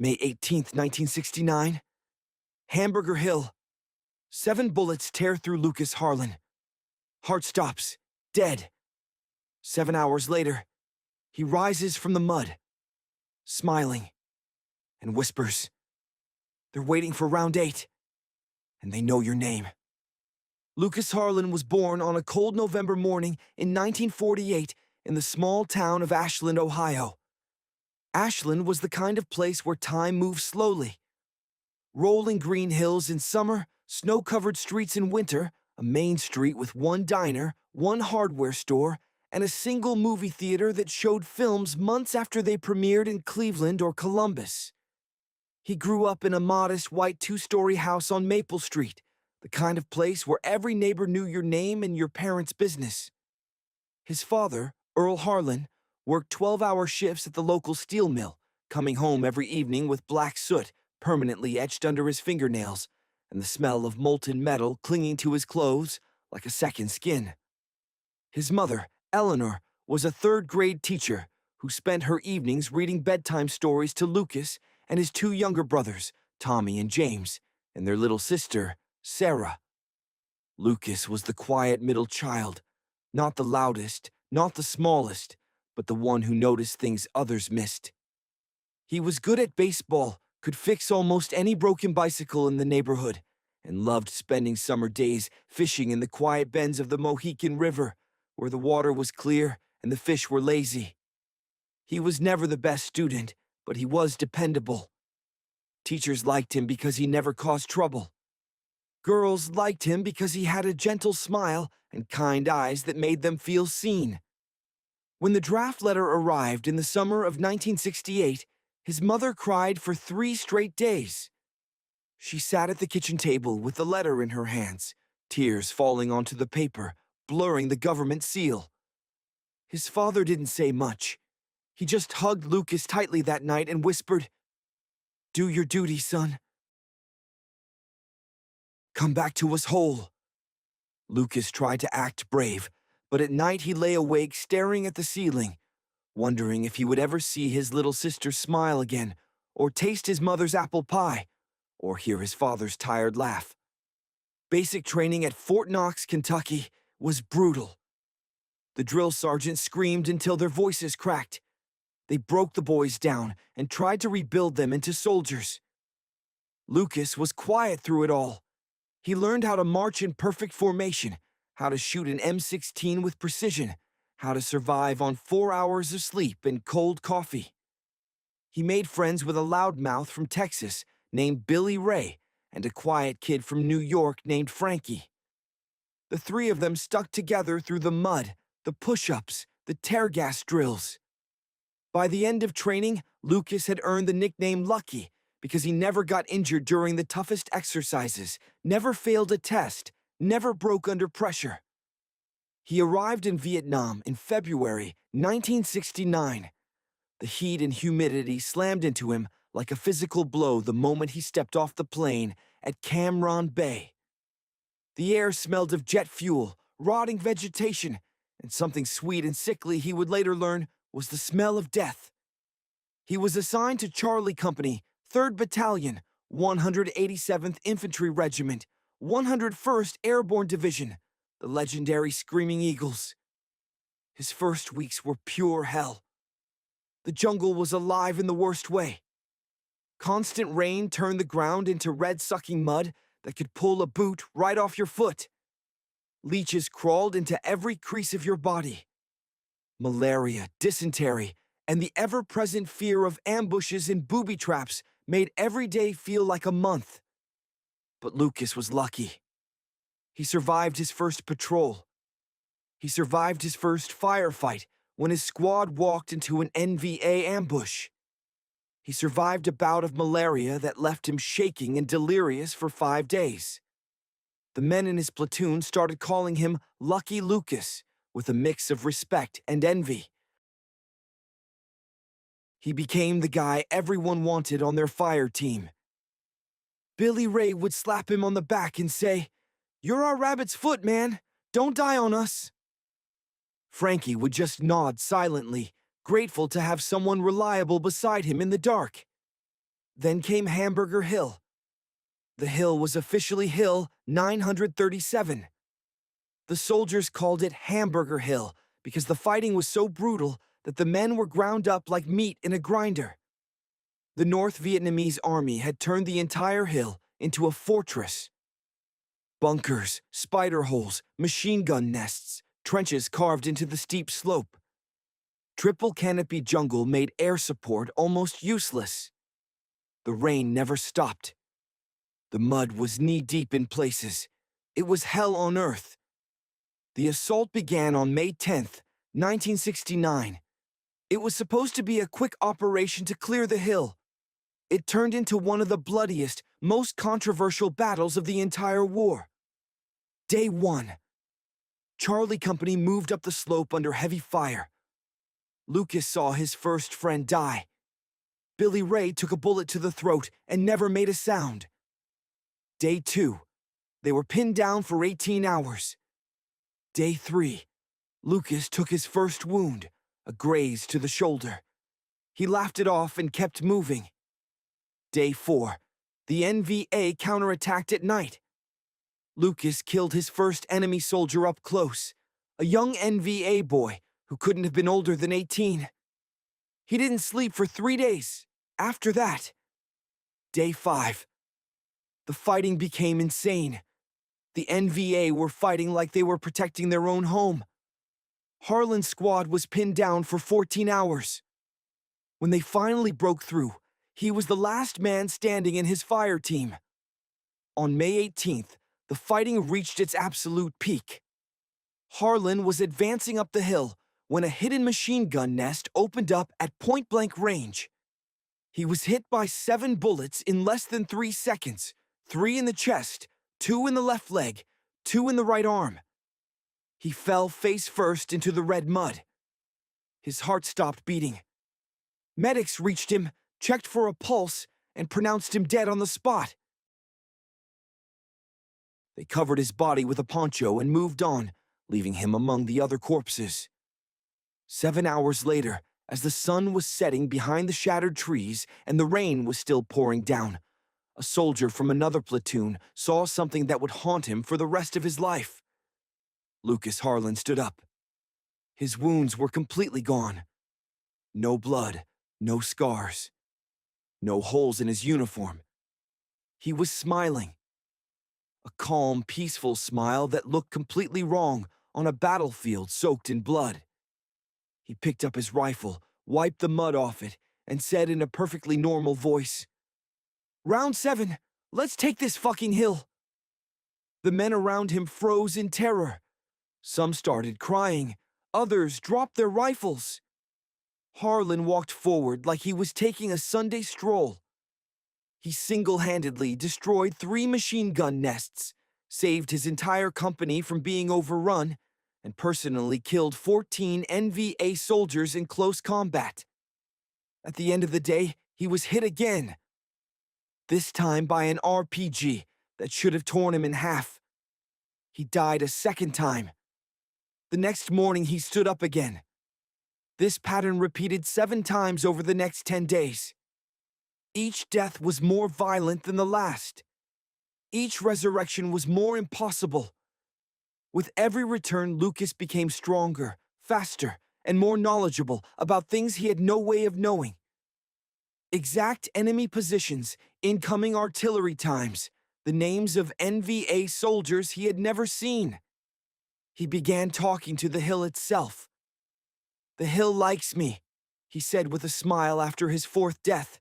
May 18th, 1969. Hamburger Hill. 7 bullets tear through Lucas Harlan. Heart stops. Dead. 7 hours later, he rises from the mud, smiling, and whispers, "They're waiting for round 8, and they know your name." Lucas Harlan was born on a cold November morning in 1948 in the small town of Ashland, Ohio. Ashland was the kind of place where time moves slowly. Rolling green hills in summer, snow-covered streets in winter, a main street with one diner, one hardware store, and a single movie theater that showed films months after they premiered in Cleveland or Columbus. He grew up in a modest white 2-story house on Maple Street, the kind of place where every neighbor knew your name and your parents' business. His father, Earl Harlan, worked 12-hour shifts at the local steel mill, coming home every evening with black soot permanently etched under his fingernails and the smell of molten metal clinging to his clothes like a second skin. His mother, Eleanor, was a 3rd-grade teacher who spent her evenings reading bedtime stories to Lucas and his 2 younger brothers, Tommy and James, and their little sister, Sarah. Lucas was the quiet middle child, not the loudest, not the smallest, but the one who noticed things others missed. He was good at baseball, could fix almost any broken bicycle in the neighborhood, and loved spending summer days fishing in the quiet bends of the Mohican River, where the water was clear and the fish were lazy. He was never the best student, but he was dependable. Teachers liked him because he never caused trouble. Girls liked him because he had a gentle smile and kind eyes that made them feel seen. When the draft letter arrived in the summer of 1968, his mother cried for 3 straight days. She sat at the kitchen table with the letter in her hands, tears falling onto the paper, blurring the government seal. His father didn't say much. He just hugged Lucas tightly that night and whispered, "Do your duty, son. Come back to us whole." Lucas tried to act brave, but at night he lay awake staring at the ceiling, wondering if he would ever see his little sister smile again, or taste his mother's apple pie, or hear his father's tired laugh. Basic training at Fort Knox, Kentucky, was brutal. The drill sergeant screamed until their voices cracked. They broke the boys down and tried to rebuild them into soldiers. Lucas was quiet through it all. He learned how to march in perfect formation, how to shoot an M16 with precision, how to survive on 4 hours of sleep and cold coffee. He made friends with a loudmouth from Texas named Billy Ray and a quiet kid from New York named Frankie. The 3 of them stuck together through the mud, the push-ups, the tear gas drills. By the end of training, Lucas had earned the nickname Lucky because he never got injured during the toughest exercises, never failed a test, never broke under pressure. He arrived in Vietnam in February 1969. The heat and humidity slammed into him like a physical blow the moment he stepped off the plane at Cam Ranh Bay. The air smelled of jet fuel, rotting vegetation, and something sweet and sickly he would later learn was the smell of death. He was assigned to Charlie Company, 3rd Battalion, 187th Infantry Regiment, 101st Airborne Division, the legendary Screaming Eagles. His first weeks were pure hell. The jungle was alive in the worst way. Constant rain turned the ground into red-sucking mud that could pull a boot right off your foot. Leeches crawled into every crease of your body. Malaria, dysentery, and the ever-present fear of ambushes and booby traps made every day feel like a month. But Lucas was lucky. He survived his first patrol. He survived his first firefight when his squad walked into an NVA ambush. He survived a bout of malaria that left him shaking and delirious for 5 days. The men in his platoon started calling him Lucky Lucas, with a mix of respect and envy. He became the guy everyone wanted on their fire team. Billy Ray would slap him on the back and say, "You're our rabbit's foot, man. Don't die on us." Frankie would just nod silently, grateful to have someone reliable beside him in the dark. Then came Hamburger Hill. The hill was officially Hill 937. The soldiers called it Hamburger Hill because the fighting was so brutal that the men were ground up like meat in a grinder. The North Vietnamese army had turned the entire hill into a fortress. Bunkers, spider holes, machine gun nests, trenches carved into the steep slope. Triple canopy jungle made air support almost useless. The rain never stopped. The mud was knee-deep in places. It was hell on earth. The assault began on May 10th, 1969. It was supposed to be a quick operation to clear the hill. It turned into one of the bloodiest, most controversial battles of the entire war. Day 1. Charlie Company moved up the slope under heavy fire. Lucas saw his first friend die. Billy Ray took a bullet to the throat and never made a sound. Day 2. They were pinned down for 18 hours. Day 3. Lucas took his first wound, a graze to the shoulder. He laughed it off and kept moving. Day 4. The NVA counterattacked at night. Lucas killed his first enemy soldier up close, a young NVA boy who couldn't have been older than 18. He didn't sleep for 3 days. After that, Day 5. The fighting became insane. The NVA were fighting like they were protecting their own home. Harlan's squad was pinned down for 14 hours. When they finally broke through, he was the last man standing in his fire team. On May 18th, the fighting reached its absolute peak. Harlan was advancing up the hill when a hidden machine gun nest opened up at point-blank range. He was hit by 7 bullets in less than 3 seconds, 3 in the chest, 2 in the left leg, 2 in the right arm. He fell face first into the red mud. His heart stopped beating. Medics reached him, checked for a pulse, and pronounced him dead on the spot. They covered his body with a poncho and moved on, leaving him among the other corpses. 7 hours later, as the sun was setting behind the shattered trees and the rain was still pouring down, a soldier from another platoon saw something that would haunt him for the rest of his life. Lucas Harlan stood up. His wounds were completely gone. No blood, no scars, no holes in his uniform. He was smiling. A calm, peaceful smile that looked completely wrong on a battlefield soaked in blood. He picked up his rifle, wiped the mud off it, and said in a perfectly normal voice, "Round 7, let's take this fucking hill." The men around him froze in terror. Some started crying, others dropped their rifles. Harlan walked forward like he was taking a Sunday stroll. He single-handedly destroyed 3 machine gun nests, saved his entire company from being overrun, and personally killed 14 NVA soldiers in close combat. At the end of the day, he was hit again. This time by an RPG that should have torn him in half. He died a second time. The next morning, he stood up again. This pattern repeated 7 times over the next 10 days. Each death was more violent than the last. Each resurrection was more impossible. With every return, Lucas became stronger, faster, and more knowledgeable about things he had no way of knowing. Exact enemy positions, incoming artillery times, the names of NVA soldiers he had never seen. He began talking to the hill itself. "The hill likes me," he said with a smile after his 4th death.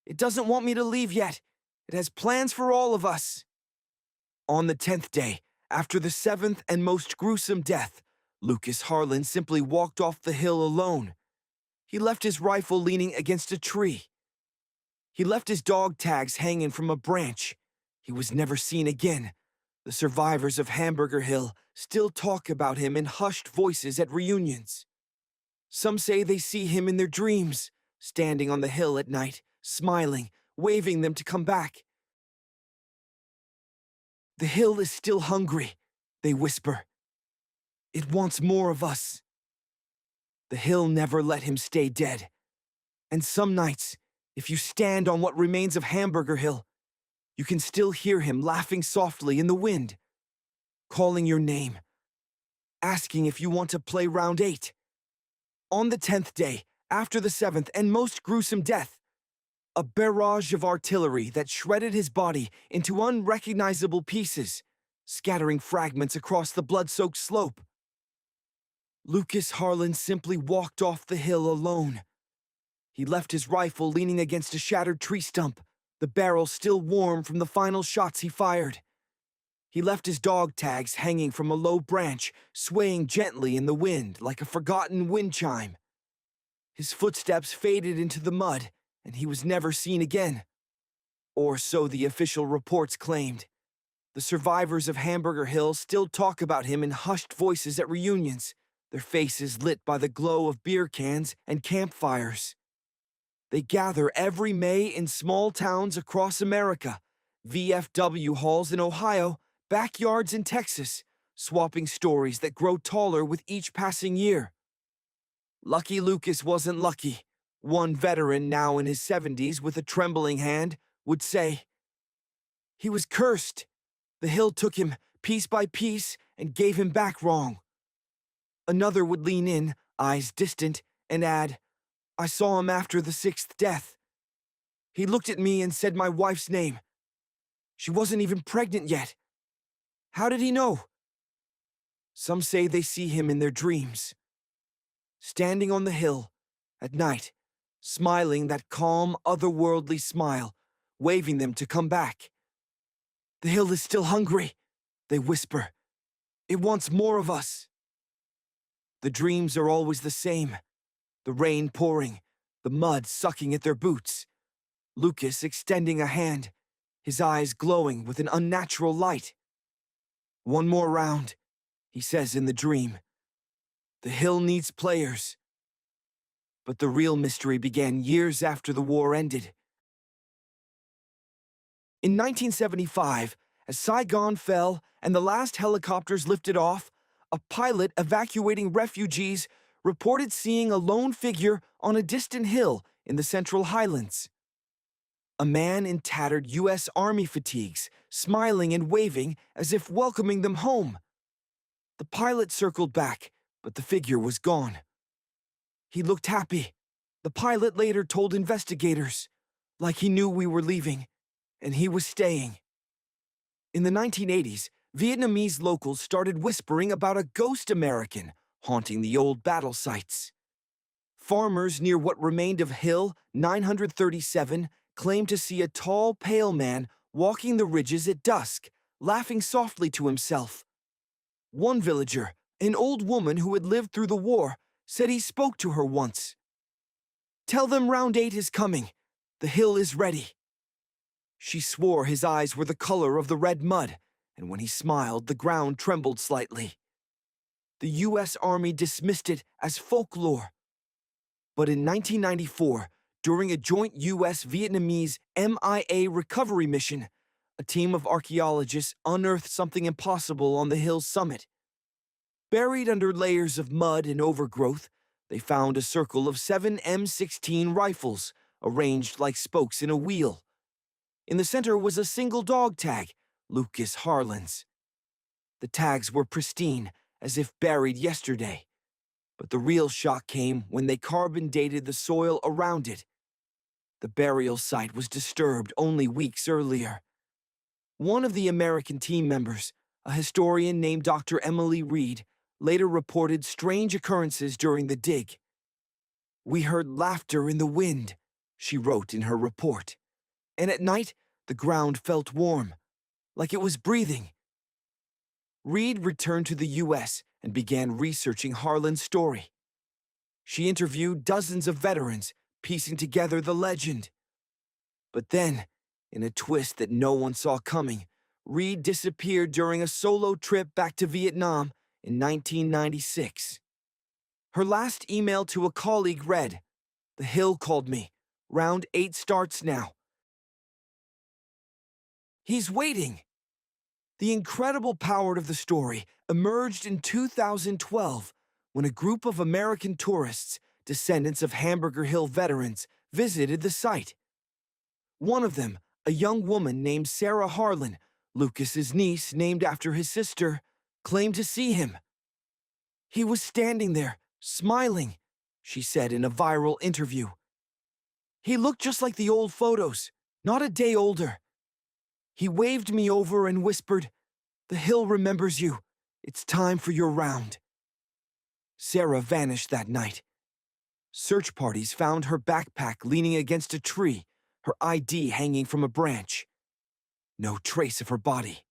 "It doesn't want me to leave yet. It has plans for all of us." On the 10th day, after the 7th and most gruesome death, Lucas Harlan simply walked off the hill alone. He left his rifle leaning against a tree. He left his dog tags hanging from a branch. He was never seen again. The survivors of Hamburger Hill still talk about him in hushed voices at reunions. Some say they see him in their dreams, standing on the hill at night, smiling, waving them to come back. "The hill is still hungry," they whisper. "It wants more of us." The hill never let him stay dead. And some nights, If you stand on what remains of Hamburger Hill, you can still hear him laughing softly in the wind, calling your name, asking if you want to play round 8. On the 10th day, after the 7th and most gruesome death, a barrage of artillery that shredded his body into unrecognizable pieces, scattering fragments across the blood-soaked slope. Lucas Harlan simply walked off the hill alone. He left his rifle leaning against a shattered tree stump, the barrel still warm from the final shots he fired. He left his dog tags hanging from a low branch, swaying gently in the wind like a forgotten wind chime. His footsteps faded into the mud, and he was never seen again. Or so the official reports claimed. The survivors of Hamburger Hill still talk about him in hushed voices at reunions, their faces lit by the glow of beer cans and campfires. They gather every May in small towns across America, VFW halls in Ohio, backyards in Texas, swapping stories that grow taller with each passing year. Lucky Lucas wasn't lucky. One veteran, now in his 70s with a trembling hand, would say, "He was cursed. The hill took him piece by piece and gave him back wrong." Another would lean in, eyes distant, and add, "I saw him after the 6th death. He looked at me and said my wife's name. She wasn't even pregnant yet. How did he know?" Some say they see him in their dreams, standing on the hill at night, smiling that calm, otherworldly smile, waving them to come back. "The hill is still hungry," they whisper. "It wants more of us." The dreams are always the same. The rain pouring, the mud sucking at their boots. Lucas extending a hand, his eyes glowing with an unnatural light. "One more round," he says in the dream. "The hill needs players." But the real mystery began years after the war ended. In 1975, as Saigon fell and the last helicopters lifted off, a pilot evacuating refugees reported seeing a lone figure on a distant hill in the Central Highlands. A man in tattered U.S. Army fatigues, smiling and waving as if welcoming them home. The pilot circled back, but the figure was gone. He looked happy. The pilot later told investigators, like he knew we were leaving, and he was staying. In the 1980s, Vietnamese locals started whispering about a ghost American haunting the old battle sites. Farmers near what remained of Hill 937 claimed to see a tall, pale man walking the ridges at dusk, laughing softly to himself. One villager, an old woman who had lived through the war, said he spoke to her once. "Tell them round 8 is coming. The hill is ready." She swore his eyes were the color of the red mud, and when he smiled, the ground trembled slightly. The U.S. Army dismissed it as folklore. But in 1994, during a joint U.S.-Vietnamese MIA recovery mission, a team of archaeologists unearthed something impossible on the hill's summit. Buried under layers of mud and overgrowth, they found a circle of 7 M16 rifles, arranged like spokes in a wheel. In the center was a single dog tag, Lucas Harlan's. The tags were pristine, as if buried yesterday. But the real shock came when they carbon dated the soil around it. The burial site was disturbed only weeks earlier. One of the American team members, a historian named Dr. Emily Reed, later reported strange occurrences during the dig. "We heard laughter in the wind," she wrote in her report. "And at night, the ground felt warm, like it was breathing." Reed returned to the U.S. and began researching Harlan's story. She interviewed dozens of veterans, piecing together the legend. But then, in a twist that no one saw coming, Reed disappeared during a solo trip back to Vietnam in 1996. Her last email to a colleague read, "The hill called me. Round 8 starts now. He's waiting." The incredible power of the story emerged in 2012 when a group of American tourists, descendants of Hamburger Hill veterans, visited the site. One of them, a young woman named Sarah Harlan, Lucas's niece named after his sister, claimed to see him. He was standing there, smiling, she said in a viral interview. He looked just like the old photos, not a day older. He waved me over and whispered, "The hill remembers you. It's time for your round." Sarah vanished that night. Search parties found her backpack leaning against a tree, her ID hanging from a branch. No trace of her body.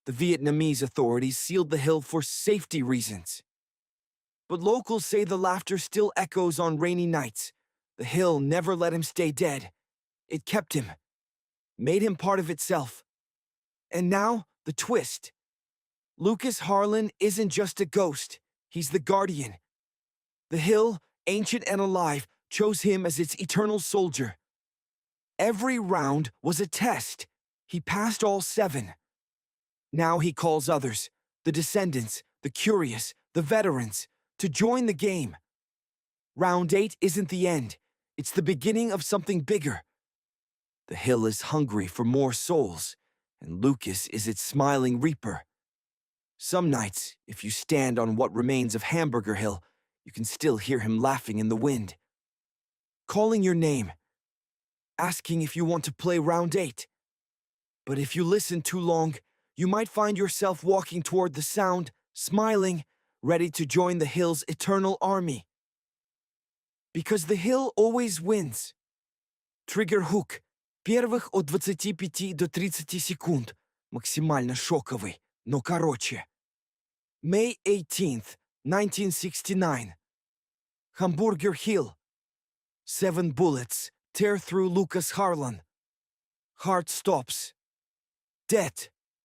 The Vietnamese authorities sealed the hill for safety reasons. But locals say the laughter still echoes on rainy nights. The hill never let him stay dead. It kept him, made him part of itself. And now, the twist. Lucas Harlan isn't just a ghost, he's the guardian. The hill, ancient and alive, chose him as its eternal soldier. Every round was a test. He passed all 7. Now he calls others, the descendants, the curious, the veterans, to join the game. Round 8 isn't the end. It's the beginning of something bigger. The hill is hungry for more souls, and Lucas is its smiling reaper. Some nights, if you stand on what remains of Hamburger Hill, you can still hear him laughing in the wind. Calling your name, asking if you want to play round 8. But if you listen too long, you might find yourself walking toward the sound, smiling, ready to join the hill's eternal army. Because the hill always wins. Trigger hook. Первых от 25 до 30 секунд. Максимально шоковый, но короче. May 18th, 1969. Hamburger Hill. 7 bullets tear through Lucas Harlan. Heart stops. Dead.